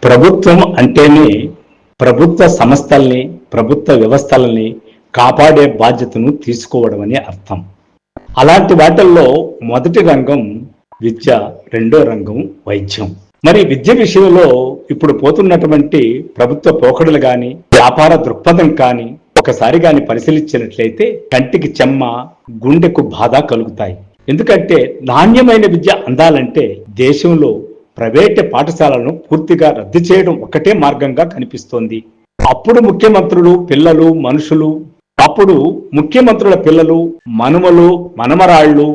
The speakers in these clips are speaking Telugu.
ప్రభుత్వం అంటేనే ప్రభుత్వ సంస్థల్ని, ప్రభుత్వ వ్యవస్థలని కాపాడే బాధ్యతను తీసుకోవడం అని అర్థం. అలాంటి వాటిల్లో మొదటి రంగం విద్య, రెండో రంగం వైద్యం. మరి విద్య విషయంలో ఇప్పుడు పోతున్నటువంటి ప్రభుత్వ పోకడలు కానీ, వ్యాపార దృక్పథం కానీ ఒకసారి కానీ పరిశీలించినట్లయితే కంటికి చెమ్మ, గుండెకు బాధ కలుగుతాయి. ఎందుకంటే నాణ్యమైన విద్య అందాలంటే దేశంలో ప్రైవేట్ పాఠశాలను పూర్తిగా రద్దు చేయడం ఒకటే మార్గంగా కనిపిస్తోంది. అప్పుడు ముఖ్యమంత్రులు పిల్లలు మనుషులు, అప్పుడు ముఖ్యమంత్రుల పిల్లలు, మనుమలు మనమరాళ్ళు,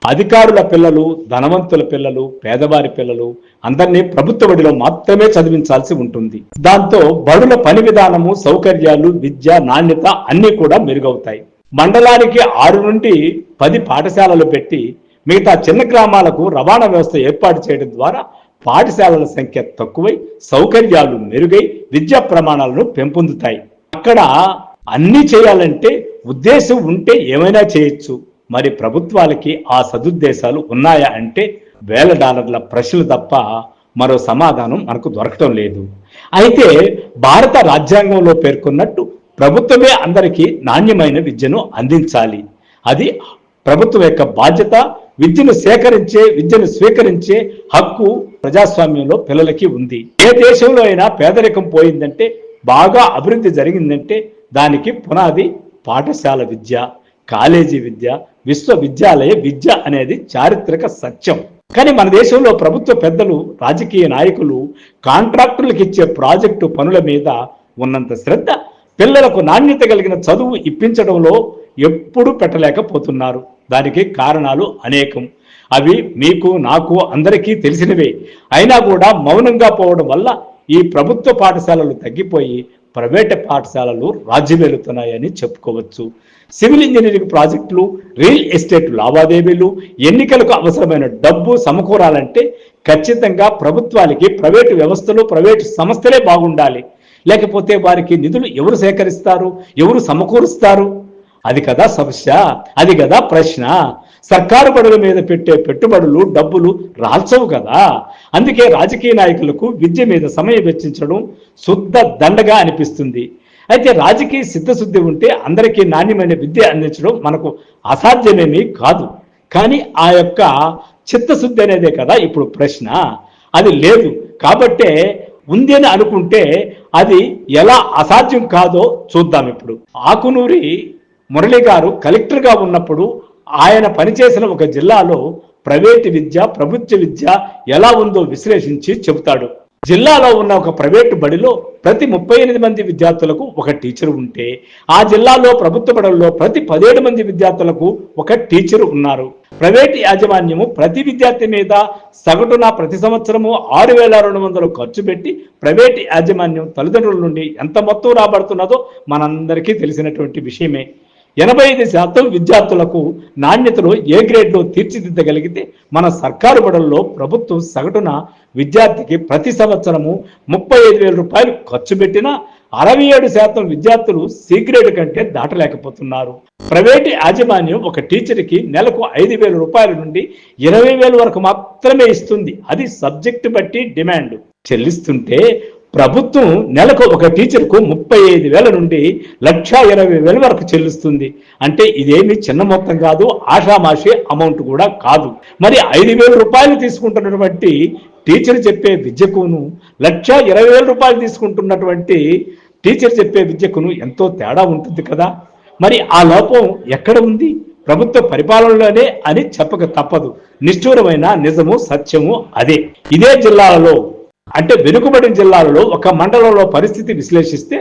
అధికారుల పిల్లలు, ధనవంతుల పిల్లలు, పేదవారి పిల్లలు అందరినీ ప్రభుత్వ బడిలో మాత్రమే చదివించాల్సి ఉంటుంది. దాంతో బడుల పని విధానము, సౌకర్యాలు, విద్య నాణ్యత అన్నీ కూడా మెరుగవుతాయి. మండలానికి 6 నుండి 10 పాఠశాలలు పెట్టి మిగతా చిన్న గ్రామాలకు రవాణా వ్యవస్థ ఏర్పాటు చేయడం ద్వారా పాఠశాలల సంఖ్య తక్కువై సౌకర్యాలు మెరుగై విద్యా ప్రమాణాలను పెంపొందుతాయి. అక్కడ అన్ని చేయాలంటే ఉద్దేశం ఉంటే ఏమైనా చేయొచ్చు. మరి ప్రభుత్వాలకి ఆ సదుద్దేశాలు ఉన్నాయా అంటే వేల డాలర్ల ప్రశ్నలు తప్ప మరో సమాధానం మనకు దొరకటం లేదు. అయితే భారత రాజ్యాంగంలో పేర్కొన్నట్టు ప్రభుత్వమే అందరికీ నాణ్యమైన విద్యను అందించాలి. అది ప్రభుత్వం యొక్క బాధ్యత. విద్యను సేకరించే, విద్యను స్వీకరించే హక్కు ప్రజాస్వామ్యంలో పిల్లలకి ఉంది. ఏ దేశంలో అయినా పేదరికం పోయిందంటే, బాగా అభివృద్ధి జరిగిందంటే దానికి పునాది పాఠశాల విద్య, కాలేజీ విద్య, విశ్వవిద్యాలయ విద్య అనేది చారిత్రక సత్యం. కానీ మన దేశంలో ప్రభుత్వ పెద్దలు, రాజకీయ నాయకులు కాంట్రాక్టులకు ఇచ్చే ప్రాజెక్టు పనుల మీద ఉన్నంత శ్రద్ధ పిల్లలకు నాణ్యత కలిగిన చదువు ఇప్పించడంలో ఎప్పుడూ పెట్టలేకపోతున్నారు. దానికి కారణాలు అనేకం. అవి మీకు, నాకు, అందరికీ తెలిసినవే. అయినా కూడా మౌనంగా పోవడం వల్ల ఈ ప్రభుత్వ పాఠశాలలు తగ్గిపోయి ప్రైవేట్ పాఠశాలలు రాజ్యమేలుతున్నాయని చెప్పుకోవచ్చు. సివిల్ ఇంజనీరింగ్ ప్రాజెక్టులు, రియల్ ఎస్టేట్ లావాదేవీలు, ఎన్నికలకు అవసరమైన డబ్బు సమకూరాలంటే ఖచ్చితంగా ప్రభుత్వానికి ప్రైవేటు వ్యవస్థలు, ప్రైవేటు సంస్థలే బాగుండాలి. లేకపోతే వారికి నిధులు ఎవరు సేకరిస్తారు, ఎవరు సమకూరుస్తారు? అది కదా సమస్య, అది కదా ప్రశ్న. సర్కారు బడుల మీద పెట్టే పెట్టుబడులు, డబ్బులు రాల్చవు కదా. అందుకే రాజకీయ నాయకులకు విద్య మీద సమయం వెచ్చించడం శుద్ధ దండగా అనిపిస్తుంది. అయితే రాజకీయ సిద్ధశుద్ధి ఉంటే అందరికీ నాణ్యమైన విద్య అందించడం మనకు అసాధ్యమేమీ కాదు. కానీ ఆ యొక్క చిత్తశుద్ధి అనేదే కదా ఇప్పుడు ప్రశ్న. అది లేదు కాబట్టే ఉంది అని అనుకుంటే అది ఎలా అసాధ్యం కాదో చూద్దాం. ఇప్పుడు ఆకునూరి మురళి గారు కలెక్టర్గా ఉన్నప్పుడు ఆయన పనిచేసిన ఒక జిల్లాలో ప్రైవేటు విద్య, ప్రభుత్వ విద్య ఎలా ఉందో విశ్లేషించి చెబుతాడు. జిల్లాలో ఉన్న ఒక ప్రైవేటు బడిలో ప్రతి 38 మంది విద్యార్థులకు ఒక టీచర్ ఉంటే, ఆ జిల్లాలో ప్రభుత్వ బడుల్లో ప్రతి 17 మంది విద్యార్థులకు ఒక టీచర్ ఉన్నారు. ప్రైవేటు యాజమాన్యము ప్రతి విద్యార్థి మీద సగటున ప్రతి సంవత్సరము 6,200 ఖర్చు పెట్టి ప్రైవేటు యాజమాన్యం తల్లిదండ్రుల నుండి ఎంత మొత్తం రాబడుతున్నదో మనందరికీ తెలిసినటువంటి విషయమే. 85% విద్యార్థులకు నాణ్యతలో ఏ గ్రేడ్లో తీర్చిదిద్దగలిగితే మన సర్కారు బడుల్లో ప్రభుత్వం సగటున విద్యార్థికి ప్రతి సంవత్సరము 35,000 రూపాయలు ఖర్చు పెట్టినా 67% విద్యార్థులు సి గ్రేడ్ కంటే దాటలేకపోతున్నారు. ప్రైవేటు యాజమాన్యం ఒక టీచర్కి నెలకు 5,000 రూపాయల నుండి 20,000 వరకు మాత్రమే ఇస్తుంది. అది సబ్జెక్టు బట్టి డిమాండ్ చెల్లిస్తుంటే ప్రభుత్వం నెలకు ఒక టీచర్కు 35,000 నుండి 1,20,000 వరకు చెల్లిస్తుంది. అంటే ఇదేమి చిన్న మొత్తం కాదు, ఆషామాషి అమౌంట్ కూడా కాదు. మరి 5,000 రూపాయలు తీసుకుంటున్నటువంటి టీచర్ చెప్పే విద్యకును 1,20,000 రూపాయలు తీసుకుంటున్నటువంటి టీచర్ చెప్పే విద్యకును ఎంతో తేడా ఉంటుంది కదా. మరి ఆ లోపం ఎక్కడ ఉంది? ప్రభుత్వ పరిపాలనలోనే అని చెప్పక తప్పదు. నిష్ఠూరమైన నిజము, సత్యము అదే. ఇదే జిల్లాలలో అంటే వెనుకబడిన జిల్లాలలో ఒక మండలంలో పరిస్థితి విశ్లేషిస్తే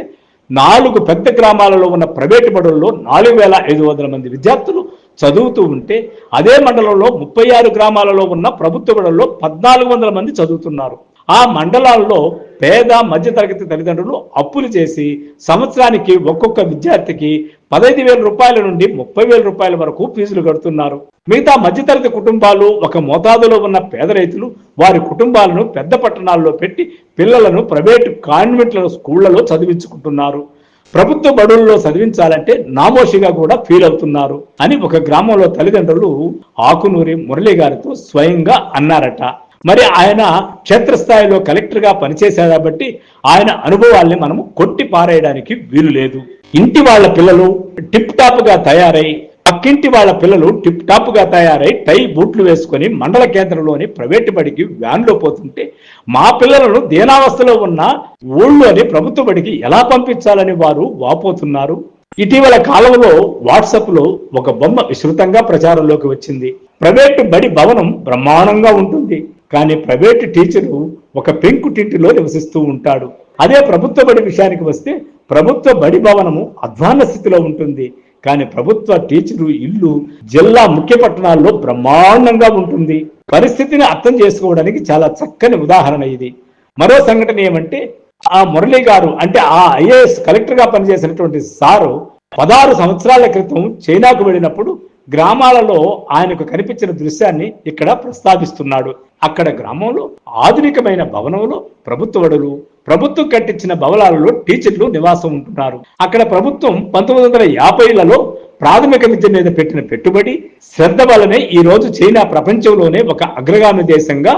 4 పెద్ద గ్రామాలలో ఉన్న ప్రైవేటు బడుల్లో 4,500 మంది విద్యార్థులు చదువుతూ ఉంటే, అదే మండలంలో 36 గ్రామాలలో ఉన్న ప్రభుత్వ బడుల్లో 1,400 మంది చదువుతున్నారు. ఆ మండలాల్లో పేద మధ్యతరగతి తల్లిదండ్రులు అప్పులు చేసి సంవత్సరానికి ఒక్కొక్క విద్యార్థికి 15,000 రూపాయల నుండి 30,000 రూపాయల వరకు ఫీజులు కడుతున్నారు. మిగతా మధ్యతరగతి కుటుంబాలు, ఒక మోతాదులో ఉన్న పేద రైతులు వారి కుటుంబాలను పెద్ద పట్టణాల్లో పెట్టి పిల్లలను ప్రైవేటు కాన్వెంట్ల స్కూళ్లలో చదివించుకుంటున్నారు. ప్రభుత్వ బడుల్లో చదివించాలంటే నామోషిగా కూడా ఫీల్ అవుతున్నారు అని ఒక గ్రామంలో తల్లిదండ్రులు ఆకునూరి మురళి గారితో స్వయంగా అన్నారట. మరి ఆయన క్షేత్రస్థాయిలో కలెక్టర్గా పనిచేశారు కాబట్టి ఆయన అనుభవాల్ని మనము కొట్టి పారేయడానికి వీలు లేదు. ఇంటి వాళ్ళ పిల్లలు టిప్ టాప్ గా తయారై, పక్కింటి వాళ్ళ పిల్లలు టిప్ టాప్ గా తయారై టై బూట్లు వేసుకొని మండల కేంద్రంలోని ప్రైవేటు బడికి వ్యాన్లో పోతుంటే మా పిల్లలను దీనావస్థలో ఉన్న ఊళ్ళోని ప్రభుత్వ బడికి ఎలా పంపించాలని వారు వాపోతున్నారు. ఇటీవల కాలంలో వాట్సాప్ లో ఒక బొమ్మ విస్తృతంగా ప్రచారంలోకి వచ్చింది. ప్రైవేటు బడి భవనం బ్రహ్మాండంగా ఉంటుంది, కానీ ప్రైవేటు టీచరు ఒక పెంకుటింటిలో నివసిస్తూ ఉంటాడు. అదే ప్రభుత్వ బడి విషయానికి వస్తే ప్రభుత్వ బడి భవనము అధ్వాన్న స్థితిలో ఉంటుంది, కానీ ప్రభుత్వ టీచరు ఇల్లు జిల్లా ముఖ్య పట్టణాల్లో బ్రహ్మాండంగా ఉంటుంది. పరిస్థితిని అర్థం చేసుకోవడానికి చాలా చక్కని ఉదాహరణ ఇది. మరో సంఘటన ఏమంటే, ఆ మురళి గారు అంటే ఆ ఐఏఎస్ కలెక్టర్ గా పనిచేసినటువంటి సారు 16 సంవత్సరాల క్రితం చైనాకు వెళ్ళినప్పుడు గ్రామాలలో ఆయనకు కనిపించిన దృశ్యాన్ని ఇక్కడ ప్రస్తావిస్తున్నాడు. అక్కడ గ్రామంలో ఆధునికమైన భవనంలో ప్రభుత్వ బడులు, ప్రభుత్వం కట్టించిన భవనాలలో టీచర్లు నివాసం ఉంటున్నారు. అక్కడ ప్రభుత్వం 1950లలో ప్రాథమిక విద్య మీద పెట్టిన పెట్టుబడి శ్రద్ధ వల్లనే ఈ రోజు చైనా ప్రపంచంలోనే ఒక అగ్రగామి దేశంగా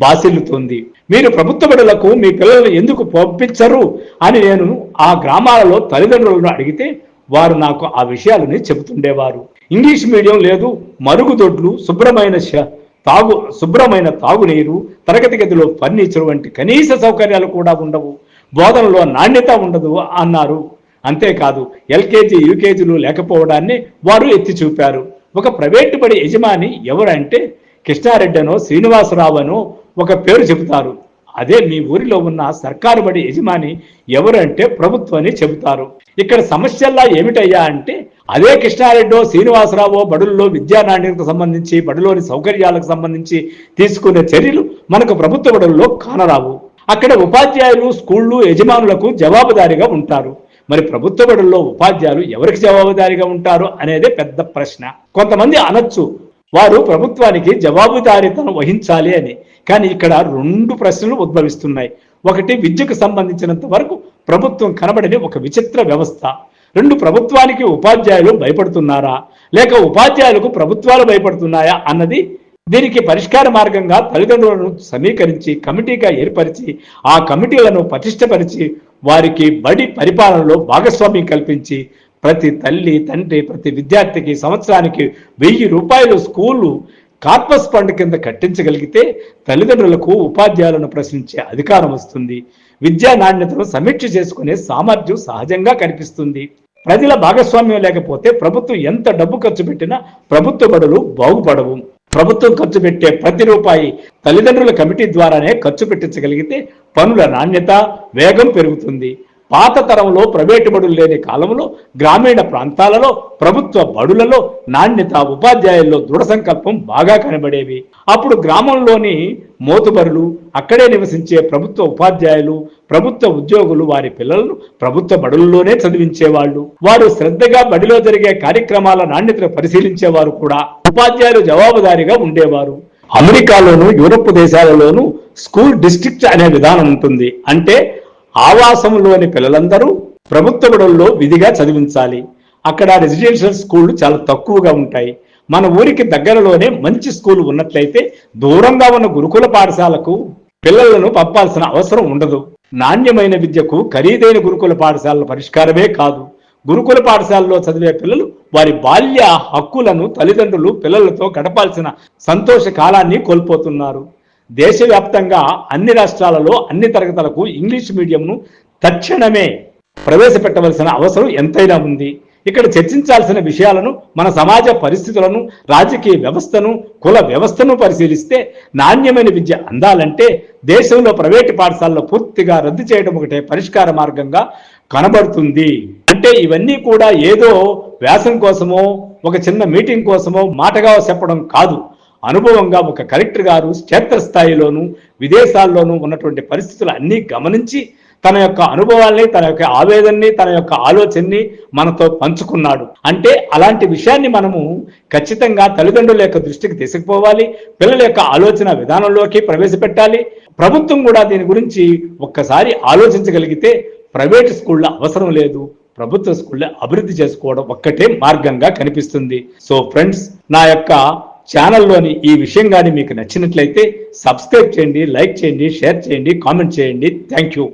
బాసిల్లుతోంది. మీరు ప్రభుత్వ బడులకు మీ పిల్లలను ఎందుకు పంపించరు అని నేను ఆ గ్రామాలలో తల్లిదండ్రులను అడిగితే వారు నాకు ఆ విషయాలని చెబుతుండేవారు. ఇంగ్లీష్ మీడియం లేదు, మరుగుదొడ్లు, శుభ్రమైన తాగునీరు, తరగతి గదిలో ఫర్నిచర్ వంటి కనీస సౌకర్యాలు కూడా ఉండవు, బోధనలో నాణ్యత ఉండదు అన్నారు. అంతేకాదు ఎల్కేజీ యూకేజీలు లేకపోవడాన్ని వారు ఎత్తి చూపారు. ఒక ప్రైవేటు బడి యజమాని ఎవరంటే కృష్ణారెడ్డనో శ్రీనివాసరావునో ఒక పేరు చెబుతారు. అదే మీ ఊరిలో ఉన్న సర్కారు బడి యజమాని ఎవరంటే ప్రభుత్వాన్ని చెబుతారు. ఇక్కడ సమస్యల్లా ఏమిటయ్యా అంటే, అదే కృష్ణారెడ్డో శ్రీనివాసరావో బడుల్లో విద్యా నాణ్యతకు సంబంధించి, బడిలోని సౌకర్యాలకు సంబంధించి తీసుకునే చర్యలు మనకు ప్రభుత్వ బడుల్లో కానరావు. అక్కడ ఉపాధ్యాయులు స్కూళ్ళు యజమానులకు జవాబుదారీగా ఉంటారు. మరి ప్రభుత్వ బడుల్లో ఉపాధ్యాయులు ఎవరికి జవాబుదారీగా ఉంటారు అనేదే పెద్ద ప్రశ్న. కొంతమంది అనొచ్చు వారు ప్రభుత్వానికి జవాబుదారీతనం వహించాలి అని, కానీ ఇక్కడ 2 ప్రశ్నలు ఉద్భవిస్తున్నాయి. ఒకటి, విద్యకు సంబంధించినంత వరకు ప్రభుత్వం కనబడని ఒక విచిత్ర వ్యవస్థ. 2, ప్రభుత్వానికి ఉపాధ్యాయులు భయపడుతున్నారా లేక ఉపాధ్యాయులకు ప్రభుత్వాలు భయపడుతున్నాయా అన్నది. దీనికి పరిష్కార మార్గంగా తల్లిదండ్రులను సమీకరించి కమిటీగా ఏర్పరిచి ఆ కమిటీలను పటిష్టపరిచి వారికి బడి పరిపాలనలో భాగస్వామ్యం కల్పించి ప్రతి తల్లి తండ్రి ప్రతి విద్యార్థికి సంవత్సరానికి 1000 రూపాయలు స్కూలు కార్పస్ ఫండ్ కింద కట్టించగలిగితే తల్లిదండ్రులకు ఉపాధ్యాయులను ప్రశ్నించే అధికారం వస్తుంది. విద్యా నాణ్యతను సమీక్ష చేసుకునే సామర్థ్యం సహజంగా కనిపిస్తుంది. ప్రజల భాగస్వామ్యం లేకపోతే ప్రభుత్వం ఎంత డబ్బు ఖర్చు పెట్టినా ప్రభుత్వ బడులు బాగుపడవు. ప్రభుత్వం ఖర్చు పెట్టే ప్రతి రూపాయి తల్లిదండ్రుల కమిటీ ద్వారానే ఖర్చు పెట్టించగలిగితే పనుల నాణ్యత వేగం పెరుగుతుంది. పాత తరంలో ప్రైవేటు బడులు లేని కాలంలో గ్రామీణ ప్రాంతాలలో ప్రభుత్వ బడులలో నాణ్యత, ఉపాధ్యాయుల్లో దృఢ సంకల్పం బాగా కనబడేవి. అప్పుడు గ్రామంలోని మోతుబరులు, అక్కడే నివసించే ప్రభుత్వ ఉపాధ్యాయులు, ప్రభుత్వ ఉద్యోగులు వారి పిల్లలను ప్రభుత్వ బడుల్లోనే చదివించేవాళ్ళు. వారు శ్రద్ధగా బడిలో జరిగే కార్యక్రమాల నాణ్యతను పరిశీలించేవారు కూడా. ఉపాధ్యాయులు జవాబుదారీగా ఉండేవారు. అమెరికాలోను యూరప్ దేశాలలోనూ స్కూల్ డిస్ట్రిక్ట్ అనే విధానం ఉంటుంది. అంటే ఆవాసంలోని పిల్లలందరూ ప్రభుత్వ బడుల్లో విధిగా చదివించాలి. అక్కడ రెసిడెన్షియల్ స్కూళ్లు చాలా తక్కువగా ఉంటాయి. మన ఊరికి దగ్గరలోనే మంచి స్కూల్ ఉన్నట్లయితే దూరంగా ఉన్న గురుకుల పాఠశాలకు పిల్లలను పంపాల్సిన అవసరం ఉండదు. నాణ్యమైన విద్యకు ఖరీదైన గురుకుల పాఠశాలల పరిష్కారమే కాదు. గురుకుల పాఠశాలలో చదివే పిల్లలు వారి బాల్య హక్కులను తల్లిదండ్రులు పిల్లలతో గడపాల్సిన సంతోష కాలాన్ని కోల్పోతున్నారు. దేశవ్యాప్తంగా అన్ని రాష్ట్రాలలో అన్ని తరగతులకు ఇంగ్లీష్ మీడియంను తక్షణమే ప్రవేశపెట్టవలసిన అవసరం ఎంతైనా ఉంది. ఇక్కడ చర్చించాల్సిన విషయాలను, మన సమాజ పరిస్థితులను, రాజకీయ వ్యవస్థను, కుల వ్యవస్థను పరిశీలిస్తే నాణ్యమైన విద్య అందాలంటే దేశంలో ప్రైవేటు పాఠశాలలో పూర్తిగా రద్దు చేయడం ఒకటే పరిష్కార మార్గంగా కనబడుతుంది. అంటే ఇవన్నీ కూడా ఏదో వ్యాసం కోసమో ఒక చిన్న మీటింగ్ కోసమో మాటగా చెప్పడం కాదు. అనుభవంగా ఒక కలెక్టర్ గారు క్షేత్రస్థాయిలోనూ విదేశాల్లోనూ ఉన్నటువంటి పరిస్థితులు అన్నీ గమనించి తన యొక్క అనుభవాల్ని, తన యొక్క ఆవేదనని, తన యొక్క ఆలోచనని మనతో పంచుకున్నాడు. అంటే అలాంటి విషయాన్ని మనము ఖచ్చితంగా తల్లిదండ్రుల యొక్క దృష్టికి తీసుకుపోవాలి. పిల్లల యొక్క ఆలోచన విధానంలోకి ప్రవేశపెట్టాలి. ప్రభుత్వం కూడా దీని గురించి ఒక్కసారి ఆలోచించగలిగితే ప్రైవేట్ స్కూళ్ళ అవసరం లేదు, ప్రభుత్వ స్కూళ్ళ అభివృద్ధి చేసుకోవడం ఒక్కటే మార్గంగా కనిపిస్తుంది. సో ఫ్రెండ్స్, నా యొక్క ఛానల్లోని ఈ విషయం కానీ మీకు నచ్చినట్లయితే సబ్స్క్రైబ్ చేయండి, లైక్ చేయండి, షేర్ చేయండి, కామెంట్ చేయండి. Thank you.